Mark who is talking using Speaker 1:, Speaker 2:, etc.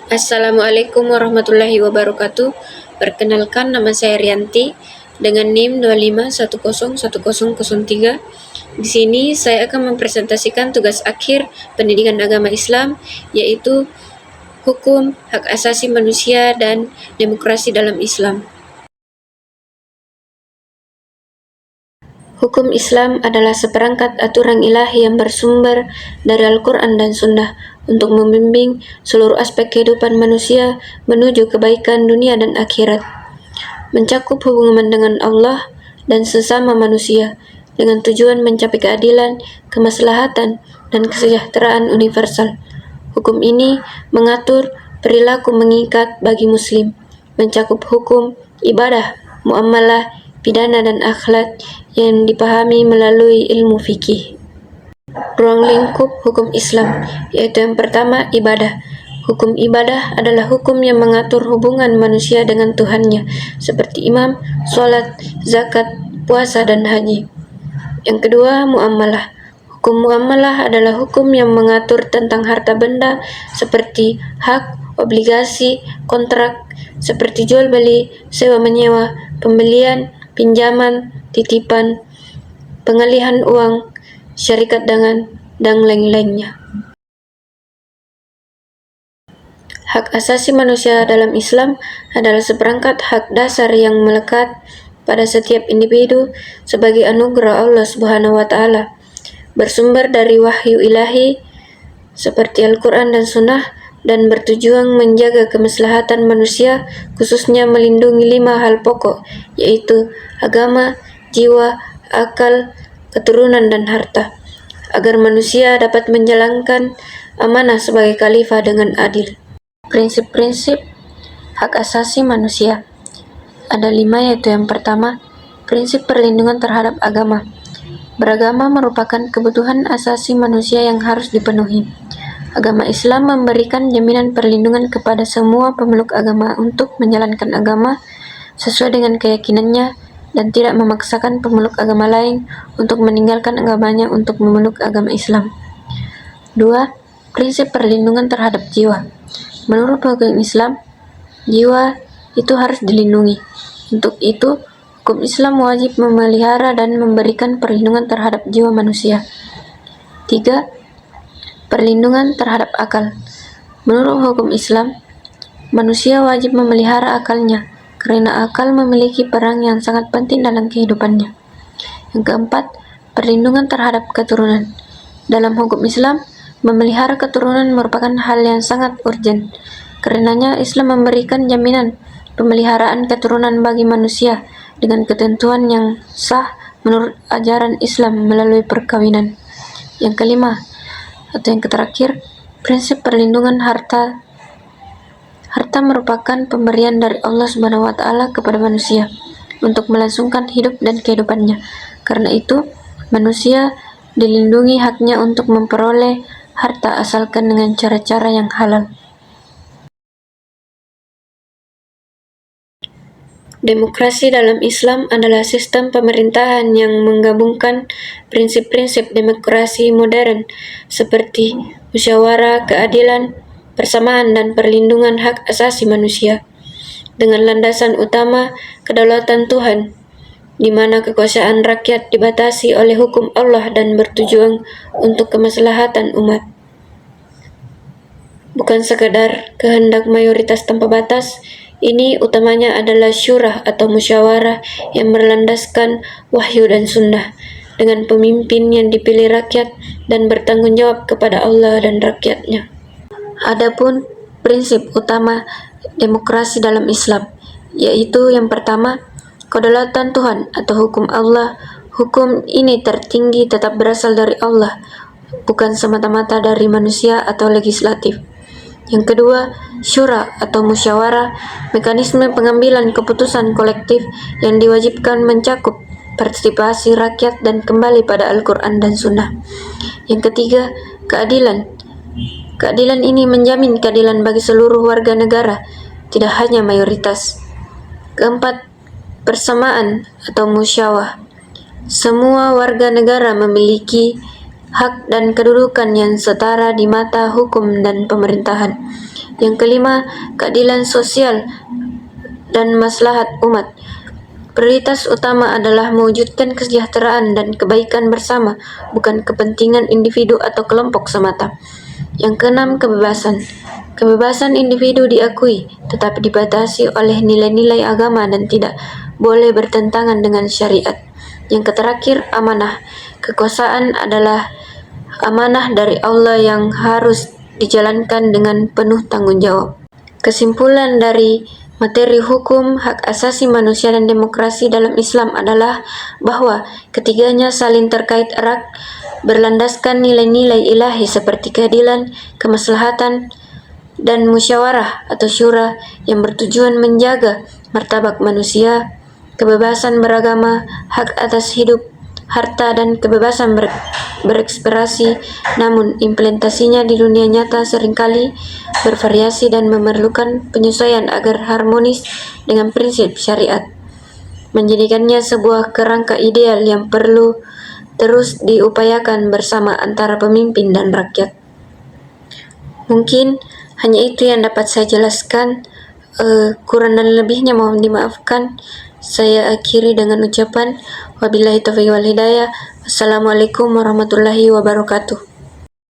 Speaker 1: Assalamualaikum warahmatullahi wabarakatuh. Perkenalkan, nama saya Rianti dengan NIM 25101003. Di sini saya akan mempresentasikan tugas akhir pendidikan agama Islam, yaitu hukum, hak asasi manusia, dan demokrasi dalam Islam. Hukum Islam adalah seperangkat aturan ilahi yang bersumber dari Al-Quran dan Sunnah untuk membimbing seluruh aspek kehidupan manusia menuju kebaikan dunia dan akhirat, mencakup hubungan dengan Allah dan sesama manusia dengan tujuan mencapai keadilan, kemaslahatan, dan kesejahteraan universal. Hukum ini mengatur perilaku mengikat bagi Muslim, mencakup hukum, ibadah, muamalah, pidana, dan akhlak yang dipahami melalui ilmu fikih. Ruang lingkup hukum Islam, yaitu yang pertama, ibadah. Hukum ibadah adalah hukum yang mengatur hubungan manusia dengan Tuhannya, seperti imam, sholat, zakat, puasa, dan haji. Yang kedua, muamalah. Hukum muamalah adalah hukum yang mengatur tentang harta benda, seperti hak, obligasi, kontrak, seperti jual beli, sewa menyewa, pembelian, pinjaman, titipan, pengalihan uang, syarikat dagangan, dan lain-lainnya. Hak asasi manusia dalam Islam adalah seperangkat hak dasar yang melekat pada setiap individu sebagai anugerah Allah Subhanahu wa Ta'ala, bersumber dari wahyu ilahi seperti Al-Quran dan Sunnah, dan bertujuan menjaga kemaslahatan manusia, khususnya melindungi 5 hal pokok, yaitu agama, jiwa, akal, keturunan, dan harta, agar manusia dapat menjalankan amanah sebagai khalifah dengan adil. Prinsip-prinsip hak asasi manusia ada 5, yaitu yang pertama, prinsip perlindungan terhadap agama. Beragama merupakan kebutuhan asasi manusia yang harus dipenuhi. Agama Islam memberikan jaminan perlindungan kepada semua pemeluk agama untuk menjalankan agama sesuai dengan keyakinannya dan tidak memaksakan pemeluk agama lain untuk meninggalkan agamanya untuk memeluk agama Islam. 2. Prinsip perlindungan terhadap jiwa. Menurut hukum Islam, jiwa itu harus dilindungi. Untuk itu, hukum Islam wajib memelihara dan memberikan perlindungan terhadap jiwa manusia. 3. Perlindungan terhadap akal. Menurut hukum Islam, manusia wajib memelihara akalnya, karena akal memiliki peran yang sangat penting dalam kehidupannya. Yang keempat, perlindungan terhadap keturunan. Dalam hukum Islam, memelihara keturunan merupakan hal yang sangat urgen. Karenanya Islam memberikan jaminan pemeliharaan keturunan bagi manusia dengan ketentuan yang sah menurut ajaran Islam melalui perkawinan. Yang kelima, atau yang terakhir, prinsip perlindungan harta. Harta merupakan pemberian dari Allah Subhanahu wa Ta'ala kepada manusia untuk melangsungkan hidup dan kehidupannya. Karena itu, manusia dilindungi haknya untuk memperoleh harta asalkan dengan cara-cara yang halal. Demokrasi dalam Islam adalah sistem pemerintahan yang menggabungkan prinsip-prinsip demokrasi modern seperti musyawarah, keadilan, persamaan, dan perlindungan hak asasi manusia, dengan landasan utama kedaulatan Tuhan, di mana kekuasaan rakyat dibatasi oleh hukum Allah dan bertujuan untuk kemaslahatan umat. Bukan sekadar kehendak mayoritas tanpa batas, ini utamanya adalah syurah atau musyawarah yang berlandaskan wahyu dan sunnah, dengan pemimpin yang dipilih rakyat dan bertanggung jawab kepada Allah dan rakyatnya. Adapun prinsip utama demokrasi dalam Islam, yaitu yang pertama, kedaulatan Tuhan atau hukum Allah. Hukum ini tertinggi tetap berasal dari Allah, bukan semata-mata dari manusia atau legislatif. Yang kedua, syura atau musyawarah, mekanisme pengambilan keputusan kolektif yang diwajibkan mencakup partisipasi rakyat dan kembali pada Al-Quran dan Sunnah. Yang ketiga, keadilan. Keadilan ini menjamin keadilan bagi seluruh warga negara, tidak hanya mayoritas. Keempat, persamaan atau musyawah. Semua warga negara memiliki hak dan kedudukan yang setara di mata hukum dan pemerintahan. Yang kelima, keadilan sosial dan maslahat umat. Prioritas utama adalah mewujudkan kesejahteraan dan kebaikan bersama, bukan kepentingan individu atau kelompok semata. Yang keenam, kebebasan. Kebebasan individu diakui, tetapi dibatasi oleh nilai-nilai agama dan tidak boleh bertentangan dengan syariat. Yang terakhir, amanah. Kekuasaan adalah amanah dari Allah yang harus dijalankan dengan penuh tanggung jawab. Kesimpulan dari materi hukum, hak asasi manusia dan demokrasi dalam Islam adalah bahwa ketiganya saling terkait erat, berlandaskan nilai-nilai ilahi seperti keadilan, kemaslahatan, dan musyawarah atau syura yang bertujuan menjaga martabat manusia, kebebasan beragama, hak atas hidup, harta, dan kebebasan berekspresi. Namun implementasinya di dunia nyata seringkali bervariasi dan memerlukan penyesuaian agar harmonis dengan prinsip syariat, menjadikannya sebuah kerangka ideal yang perlu terus diupayakan bersama antara pemimpin dan rakyat. Mungkin hanya itu yang dapat saya jelaskan. Kurang dan lebihnya mohon dimaafkan. Saya akhiri dengan ucapan wabillahi taufiq wal hidayah. Assalamualaikum warahmatullahi wabarakatuh.